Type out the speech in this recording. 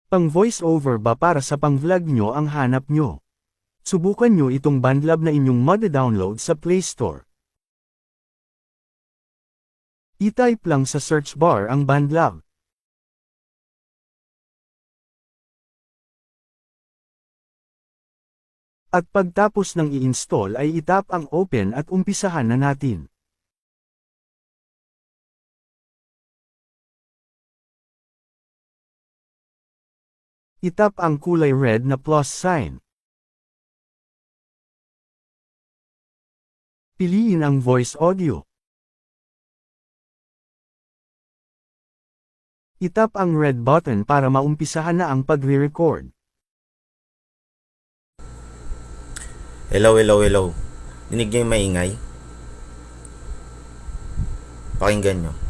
Pang voice-over ba para sa pang-vlog nyo ang hanap nyo? Subukan nyo itong BandLab na inyong mada-download sa Play Store. I-type lang sa search bar ang BandLab. At pagtapos ng i-install ay itap ang open at umpisahan na natin. Itap ang kulay red na plus sign. Piliin ang voice audio. Itap ang red button para maumpisahan na ang pagre-record. Hello, hello, hello. Dinig niyo yung maingay? Pakinggan nyo.